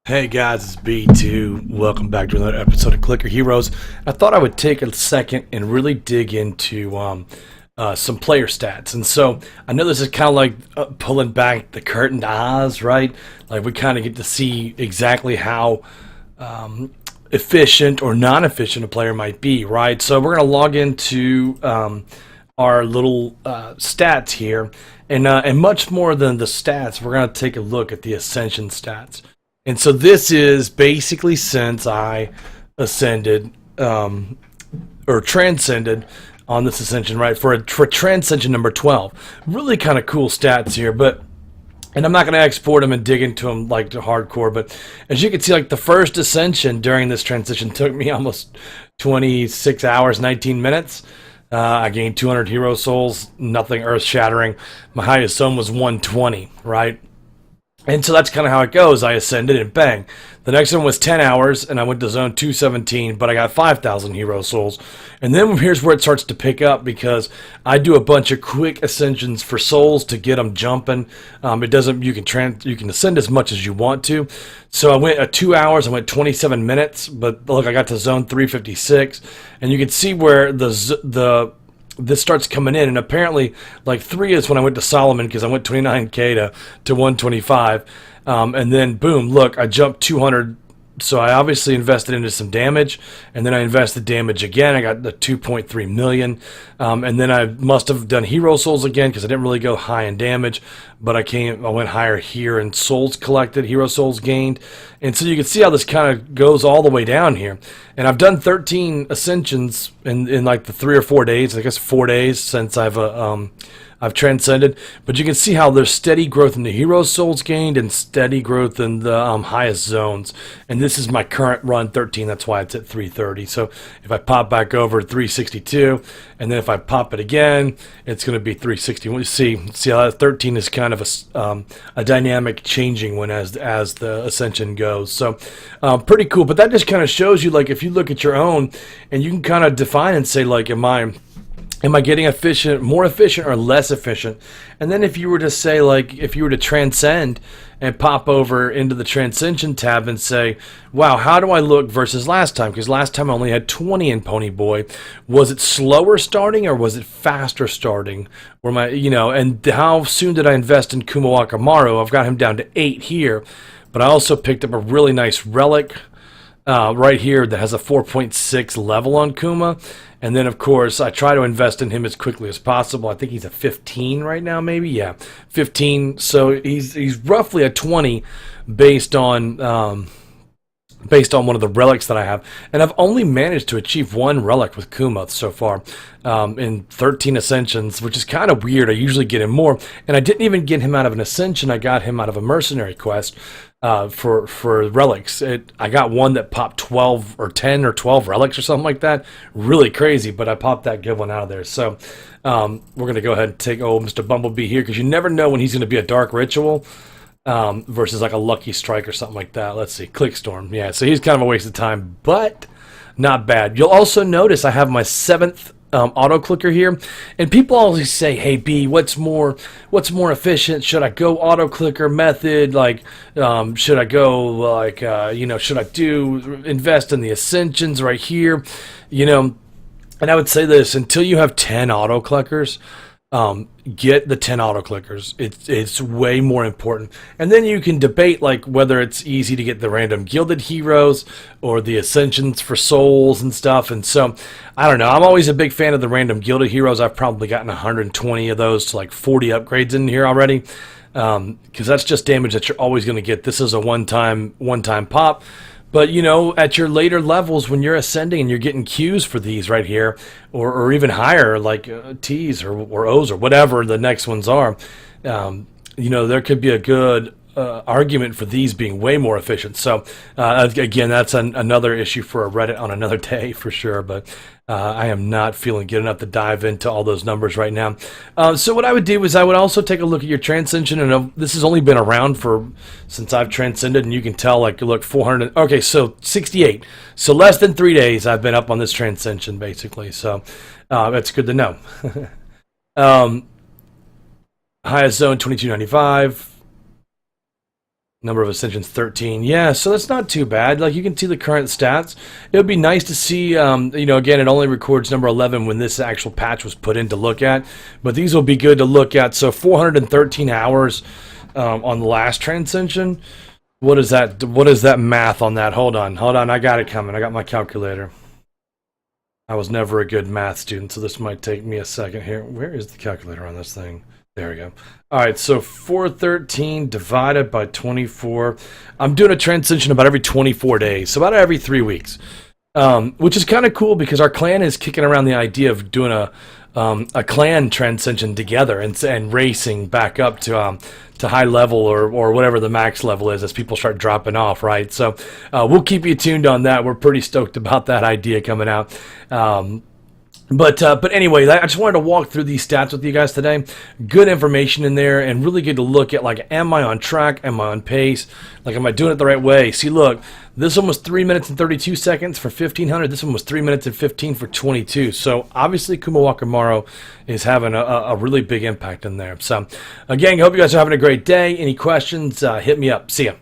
Hey guys, it's B2. Welcome back to another episode of Clicker Heroes. I thought I would take a second and really dig into some player stats. And so I know this is kind of like pulling back the curtain to Oz, right? Like we kind of get to see exactly how efficient or non-efficient a player might be, right? So we're going to log into our little stats here. And much more than the stats, we're going to take a look at the Ascension stats. And so this is basically since I ascended or transcended on this ascension, right? For transcension number 12. Really kind of cool stats here, and I'm not going to export them and dig into them like to hardcore, but as you can see, like the first ascension during this transition took me almost 26 hours, 19 minutes. I gained 200 hero souls, nothing earth shattering. My highest zone was 120, right? And so that's kind of how it goes. I ascended and bang. The next one was 10 hours and I went to zone 217, but I got 5,000 hero souls. And then here's where it starts to pick up because I do a bunch of quick ascensions for souls to get them jumping. It doesn't, you can ascend as much as you want to. So I went 2 hours, I went 27 minutes, but look, I got to zone 356 and you can see where this starts coming in, and apparently like 3 is when I went to Solomon because I went 29k to 125, and then boom, look, I jumped 200. So I obviously invested into some damage, and then I invested damage again. I got the 2.3 million, and then I must have done hero souls again because I didn't really go high in damage, but I went higher here in souls collected, hero souls gained, and so you can see how this kind of goes all the way down here. And I've done 13 ascensions in like the 3 or 4 days, I guess 4 days since I've transcended, but you can see how there's steady growth in the hero souls gained and steady growth in the highest zones. And this is my current run 13. That's why it's at 330. So if I pop back over 362, and then if I pop it again, it's going to be 360. You see how that 13 is kind of a dynamic changing one as the ascension goes. So pretty cool. But that just kind of shows you, like, if you look at your own, and you can kind of define and say, like, am I getting efficient, more efficient, or less efficient? And then if you were to say, like, if you were to transcend and pop over into the Transcension tab and say, wow, how do I look versus last time? Because last time I only had 20 in PonyBoy. Was it slower starting or was it faster starting? And how soon did I invest in Kumawakamaru? I've got him down to 8 here, but I also picked up a really nice relic right here that has a 4.6 level on Kuma. And then, of course, I try to invest in him as quickly as possible. I think he's a 15 right now, maybe. Yeah, 15. So he's roughly a 20 based on one of the relics that I have. And I've only managed to achieve 1 relic with Kuma so far in 13 ascensions, which is kind of weird. I usually get him more. And I didn't even get him out of an ascension. I got him out of a mercenary quest for relics. I got one that popped 12 or 10 or 12 relics or something like that. Really crazy, but I popped that good one out of there. So we're going to go ahead and take old Mr. Bumblebee here because you never know when he's going to be a dark ritual versus like a lucky strike or something like that. Let's see, Clickstorm. Yeah, so he's kind of a waste of time, but not bad. You'll also notice I have my 7th auto clicker here, and people always say, hey B, what's more efficient? Should I go auto clicker method? Like should I go like should I invest in the ascensions right here? And I would say this: until you have 10 auto clickers, get the 10 auto clickers. It's way more important. And then you can debate like whether it's easy to get the random gilded heroes or the ascensions for souls and stuff. And so I don't know, I'm always a big fan of the random gilded heroes. I've probably gotten 120 of those to like 40 upgrades in here already, because that's just damage that you're always going to get. This is a one-time pop. But, at your later levels, when you're ascending and you're getting Qs for these right here, or even higher, like Ts or Os or whatever the next ones are, there could be a good argument for these being way more efficient. So, again, that's another issue for a Reddit on another day for sure. But I am not feeling good enough to dive into all those numbers right now. So what I would do is I would also take a look at your Transcension, and this has only been around since I've transcended, and you can tell, like, look, 400. Okay, so 68. So less than 3 days I've been up on this Transcension, basically. So that's good to know. Highest zone 2295. Number of Ascensions 13. Yeah, so that's not too bad. Like, you can see the current stats. It would be nice to see, you know, again, it only records number 11 when this actual patch was put in to look at. But these will be good to look at. So 413 hours on the last Transcension. What is that? What is that math on that? Hold on. I got it coming. I got my calculator. I was never a good math student, so this might take me a second here. Where is the calculator on this thing? There we go. All right, so 413 divided by 24. I'm doing a Transcension about every 24 days, so about every 3 weeks, which is kind of cool because our clan is kicking around the idea of doing a clan Transcension together and racing back up to high level or whatever the max level is as people start dropping off, right? So we'll keep you tuned on that. We're pretty stoked about that idea coming out. But anyway, I just wanted to walk through these stats with you guys today. Good information in there and really good to look at, like, am I on track? Am I on pace? Like, am I doing it the right way? See, look, this one was 3 minutes and 32 seconds for 1,500. This one was 3 minutes and 15 for 22. So, obviously, Kumawakamaru is having a really big impact in there. So, again, I hope you guys are having a great day. Any questions, hit me up. See ya.